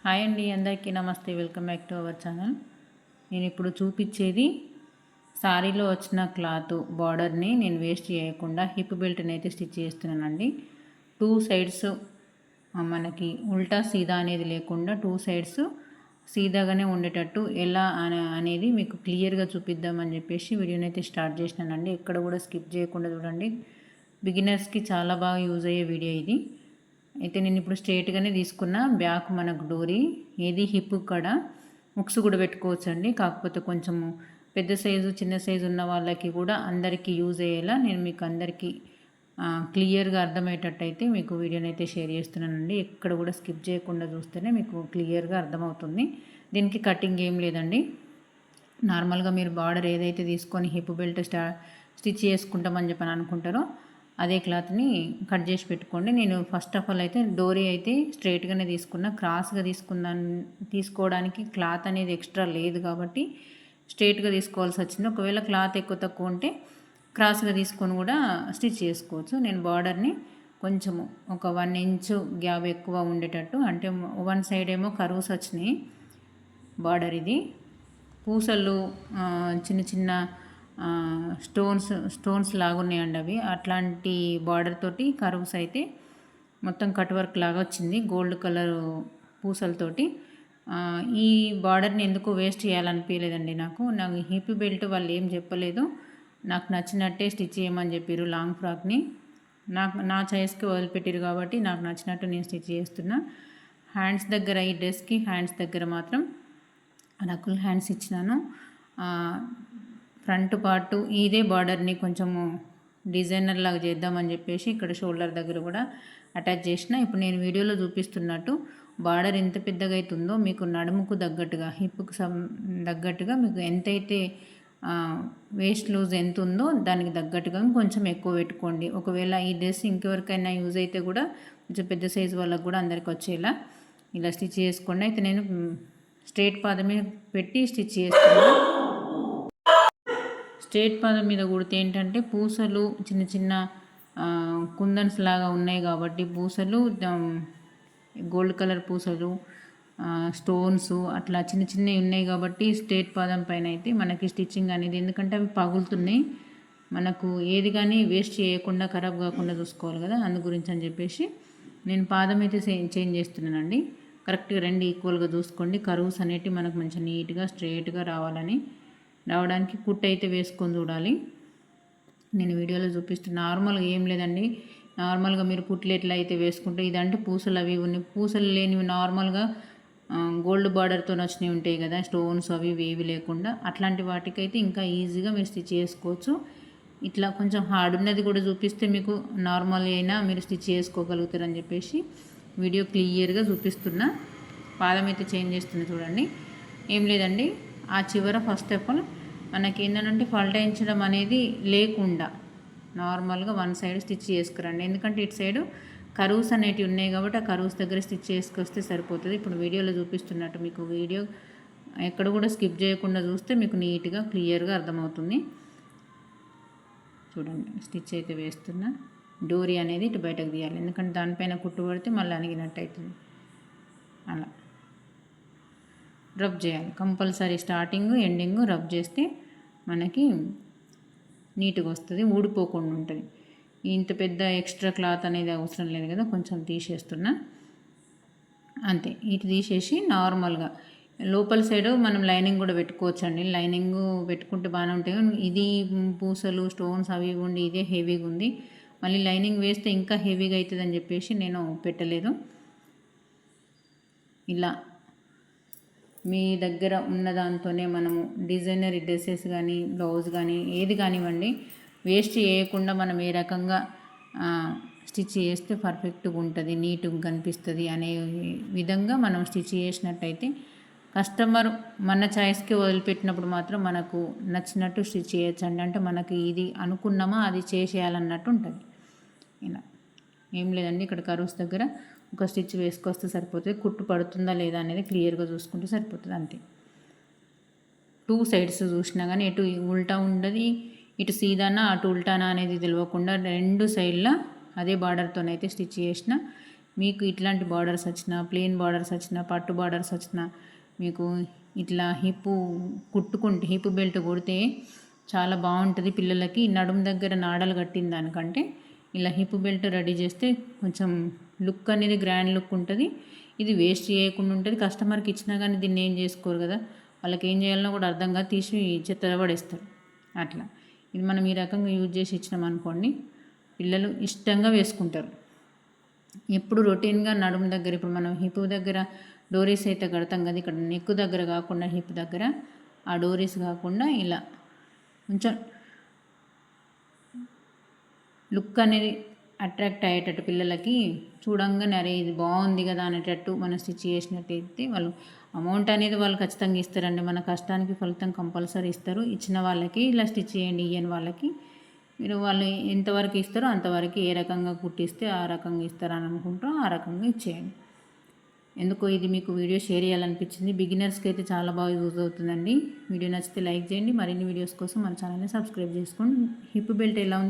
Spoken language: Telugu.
హాయ్ అండి, అందరికీ నమస్తే. Welcome back to our channel. నేను ఇప్పుడు చూపించేది సారీలో వచ్చిన క్లాత్ బార్డర్ని నేను వేస్ట్ చేయకుండా హిప్ బెల్ట్ని అయితే స్టిచ్ చేస్తున్నానండి. టూ సైడ్స్ మనకి ఉల్టా సీదా అనేది లేకుండా టూ సైడ్స్ సీదాగానే ఉండేటట్టు ఎలా అనేది మీకు క్లియర్గా చూపిద్దామని చెప్పేసి వీడియోని అయితే స్టార్ట్ చేసినానండి. ఎక్కడ కూడా స్కిప్ చేయకుండా చూడండి. బిగినర్స్కి చాలా బాగా యూజ్ అయ్యే వీడియో ఇది. అయితే నేను ఇప్పుడు స్ట్రైట్గానే తీసుకున్న. బ్యాక్ మనకు డోరీ ఏది హిప్ కాడ ముక్స్ కూడా పెట్టుకోవచ్చు అండి. కాకపోతే కొంచెము పెద్ద సైజు చిన్న సైజు ఉన్న వాళ్ళకి కూడా అందరికీ యూజ్ అయ్యేలా నేను మీకు అందరికీ క్లియర్గా అర్థమయ్యేటట్టు అయితే మీకు వీడియోని అయితే షేర్ చేస్తున్నానండి. ఎక్కడ కూడా స్కిప్ చేయకుండా చూస్తేనే మీకు క్లియర్గా అర్థమవుతుంది. దీనికి కటింగ్ ఏం లేదండి. నార్మల్గా మీరు బార్డర్ ఏదైతే తీసుకొని హిప్ బెల్ట్ స్టిచ్ చేసుకుంటామని చెప్పని అనుకుంటారో అదే క్లాత్ని కట్ చేసి పెట్టుకోండి. నేను ఫస్ట్ ఆఫ్ ఆల్ అయితే డోరీ అయితే స్ట్రైట్గానే తీసుకున్నా. క్రాస్గా తీసుకోవడానికి క్లాత్ అనేది ఎక్స్ట్రా లేదు కాబట్టి స్ట్రైట్గా తీసుకోవాల్సి వచ్చింది. ఒకవేళ క్లాత్ ఎక్కువ తక్కువ ఉంటే క్రాస్గా తీసుకొని కూడా స్టిచ్ చేసుకోవచ్చు. నేను బార్డర్ని కొంచెము ఒక 1 ఇంచు గ్యాప్ ఎక్కువ ఉండేటట్టు, అంటే వన్ సైడ్ ఏమో కర్వ్స్ వచ్చినాయి బార్డర్. ఇది పూసలు చిన్న చిన్న స్టోన్స్ లాగున్నాయండి అవి. అట్లాంటి బార్డర్ తోటి కర్వ్స్ అయితే మొత్తం కట్ వర్క్ లాగా వచ్చింది గోల్డ్ కలర్ పూసలతోటి. ఈ బార్డర్ని ఎందుకు వేస్ట్ చేయాలనిపించలేదండి నాకు హిప్ బెల్ట్ వాళ్ళు ఏం చెప్పలేదు. నాకు నచ్చినట్టే స్టిచ్ చేయమని చెప్పారు. లాంగ్ ఫ్రాక్ని నా చాయిస్కి వదిలిపెట్టారు కాబట్టి నాకు నచ్చినట్టు నేను స్టిచ్ చేస్తున్నా. హ్యాండ్స్ దగ్గర ఈ డ్రెస్కి హ్యాండ్స్ దగ్గర మాత్రం నకుల్ హ్యాండ్స్ ఇచ్చినాను. ఫ్రంట్ పార్ట్ ఇదే బార్డర్ని కొంచెము డిజైనర్ లాగా చేద్దామని చెప్పేసి ఇక్కడ షోల్డర్ దగ్గర కూడా అటాచ్ చేసిన. ఇప్పుడు నేను వీడియోలో చూపిస్తున్నట్టు బార్డర్ ఎంత పెద్దగా అవుతుందో మీకు నడుముకు తగ్గట్టుగా హిప్కు తగ్గట్టుగా మీకు ఎంతైతే వేస్ట్ లూజ్ ఎంత ఉందో దానికి తగ్గట్టుగా కొంచెం ఎక్కువ పెట్టుకోండి. ఒకవేళ ఈ డ్రెస్ ఇంకెవరికైనా యూజ్ అయితే కూడా కొంచెం పెద్ద సైజు వాళ్ళకు కూడా అందరికి వచ్చేలా ఇలా స్టిచ్ చేసుకోండి. అయితే నేను స్ట్రైట్ పాదమే పెట్టి స్టిచ్ చేస్తున్నాను. స్ట్రైట్ పాదం మీద కుడితే ఏంటంటే పూసలు చిన్న చిన్న కుందన్స్ లాగా ఉన్నాయి కాబట్టి పూసలు గోల్డ్ కలర్ పూసలు స్టోన్స్ అట్లా చిన్న చిన్నవి ఉన్నాయి కాబట్టి స్ట్రైట్ పాదం పైన అయితే మనకి స్టిచ్చింగ్ అనేది, ఎందుకంటే అవి పగులుతున్నాయి, మనకు ఏది కానీ వేస్ట్ చేయకుండా ఖరాబ్ కాకుండా చూసుకోవాలి కదా, అందు గురించి అని చెప్పేసి నేను పాదం అయితే చేంజ్ చేస్తున్నానండి. కరెక్ట్గా రెండు ఈక్వల్గా చూసుకోండి. కర్వ్స్ అనేటివి మనకు మంచిగా నీట్గా స్ట్రైట్గా రావడానికి కుట్ అయితే వేసుకొని చూడాలి. నేను వీడియోలో చూపిస్తున్న నార్మల్గా ఏం లేదండి. నార్మల్గా మీరు కుట్లు ఎట్లా అయితే వేసుకుంటే, ఇదంటే పూసలు అవి ఉన్నాయి. పూసలు లేనివి నార్మల్గా గోల్డ్ బార్డర్తో వచ్చినవి ఉంటాయి కదా, స్టోన్స్ అవి ఏవి లేకుండా అట్లాంటి వాటికైతే ఇంకా ఈజీగా మీరు స్టిచ్ చేసుకోవచ్చు. ఇట్లా కొంచెం హార్డ్ ఉన్నది కూడా చూపిస్తే మీకు నార్మల్ అయినా మీరు స్టిచ్ చేసుకోగలుగుతారని చెప్పేసి వీడియో క్లియర్గా చూపిస్తున్నా. పాదం అయితే చేంజ్ చేస్తున్నా చూడండి. ఏం లేదండి, ఆ చివర ఫస్ట్ ఆఫ్ ఆల్ మనకి ఏంటంటే ఫల్టాయించడం అనేది లేకుండా నార్మల్గా వన్ సైడ్ స్టిచ్ చేసుకురండి. ఎందుకంటే ఇటు సైడు కర్వ్స్ అనేటివి ఉన్నాయి కాబట్టి ఆ కర్వ్స్ దగ్గర స్టిచ్ చేసుకొస్తే సరిపోతుంది. ఇప్పుడు వీడియోలో చూపిస్తున్నట్టు మీకు వీడియో ఎక్కడ కూడా స్కిప్ చేయకుండా చూస్తే మీకు నీట్గా క్లియర్గా అర్థమవుతుంది. చూడండి, స్టిచ్ అయితే వేస్తున్నా. డోరీ అనేది ఇటు బయటకు తీయాలి, ఎందుకంటే దానిపైన కుట్టు పడితే మళ్ళీ అణిగినట్టు అవుతుంది. అలా రబ్ చేయాలి కంపల్సరీ. స్టార్టింగ్ ఎండింగ్ రబ్ చేస్తే మనకి నీట్గా వస్తుంది, ఊడిపోకుండా ఉంటుంది. ఇంత పెద్ద ఎక్స్ట్రా క్లాత్ అనేది అవసరం లేదు కదా, కొంచెం తీసేస్తున్నా అంతే. ఇటు తీసేసి నార్మల్గా లోపల సైడ్ మనం లైనింగ్ కూడా పెట్టుకోవచ్చు అండి. లైనింగ్ పెట్టుకుంటే బాగానే ఉంటాయి. ఇది పూసలు స్టోన్స్ అవి ఉండి ఇదే హెవీగా ఉంది, మళ్ళీ లైనింగ్ వేస్తే ఇంకా హెవీగా అవుతుంది అని చెప్పేసి నేను పెట్టలేదు. ఇలా మీ దగ్గర ఉన్న దాంతోనే మనము డిజైనర్ డ్రెస్సెస్ కానీ బ్లౌజ్ కానీ ఏది కానివ్వండి వేస్ట్ చేయకుండా మనం ఏ రకంగా స్టిచ్ చేస్తే పర్ఫెక్ట్గా ఉంటుంది, నీట్గా కనిపిస్తుంది అనే విధంగా మనం స్టిచ్ చేసినట్టయితే కస్టమర్ మన చాయిస్కి వదిలిపెట్టినప్పుడు మాత్రం మనకు నచ్చినట్టు స్టిచ్ చేయొచ్చండి. అంటే మనకి ఇది అనుకున్నామా అది చేసేయాలన్నట్టు ఉంటుంది. ఇలా ఏం లేదండి, ఇక్కడ కర్వ్స్ దగ్గర ఒక స్టిచ్ వేసుకొస్తే సరిపోతుంది. కుట్టు పడుతుందా లేదా అనేది క్లియర్గా చూసుకుంటే సరిపోతుంది అంతే. టూ సైడ్స్ చూసినా కానీ ఎటు ఉల్టా ఉండదు, ఇటు సీదానా అటు ఉల్టానా అనేది తెలియకుండా రెండు సైడ్ల అదే బార్డర్తోనైతే స్టిచ్ చేసిన. మీకు ఇట్లాంటి బార్డర్స్ వచ్చినా, ప్లెయిన్ బార్డర్స్ వచ్చినా, పట్టు బార్డర్స్ వచ్చినా, మీకు ఇట్లా హిప్ బెల్ట్ కుడితే చాలా బాగుంటుంది పిల్లలకి. నడుము దగ్గర నాడలు కట్టిన దానికంటే ఇలా హిప్ బెల్ట్ రెడీ చేస్తే కొంచెం లుక్ అనేది గ్రాండ్ లుక్ ఉంటుంది. ఇది వేస్ట్ చేయకుండా ఉంటుంది. కస్టమర్కి ఇచ్చినా కానీ దీన్ని ఏం చేసుకోరు కదా, వాళ్ళకి ఏం చేయాలనో కూడా అర్థంగా తీసి చెత్తలో పడేస్తారు. అట్లా ఇది మనం ఈ రకంగా యూజ్ చేసి ఇచ్చినాం అనుకోండి, పిల్లలు ఇష్టంగా వేసుకుంటారు. ఎప్పుడు రొటీన్గా నడుము దగ్గర, ఇప్పుడు మనం హిప్ దగ్గర డోరీస్ అయితే కడతాం కదా, ఇక్కడ నెక్ దగ్గర కాకుండా హిప్ దగ్గర ఆ డోరీస్ కాకుండా ఇలా కొంచెం లుక్ అనేది అట్రాక్ట్ అయ్యేటట్టు, పిల్లలకి చూడంగానే అరే ఇది బాగుంది కదా అనేటట్టు మనం స్టిచ్ చేసినట్టయితే వాళ్ళు అమౌంట్ అనేది వాళ్ళు ఖచ్చితంగా ఇస్తారండి. మన కష్టానికి ఫలితం కంపల్సరీ ఇస్తారు. ఇచ్చిన వాళ్ళకి ఇలా స్టిచ్ చేయండి, ఇయ్యని వాళ్ళకి మీరు వాళ్ళు ఎంతవరకు ఇస్తారో అంతవరకు, ఏ రకంగా కుట్టిస్తే ఆ రకంగా ఇస్తారని అనుకుంటారో ఆ రకంగా ఇచ్చేయండి. ఎందుకో ఇది మీకు వీడియో షేర్ చేయాలనిపించింది. బిగినర్స్కి అయితే చాలా బాగా యూజ్ అవుతుందండి. వీడియో నచ్చితే లైక్ చేయండి. మరిన్ని వీడియోస్ కోసం మన ఛానల్ని సబ్స్క్రైబ్ చేసుకోండి. హిప్ బెల్ట్ ఎలా ఉంది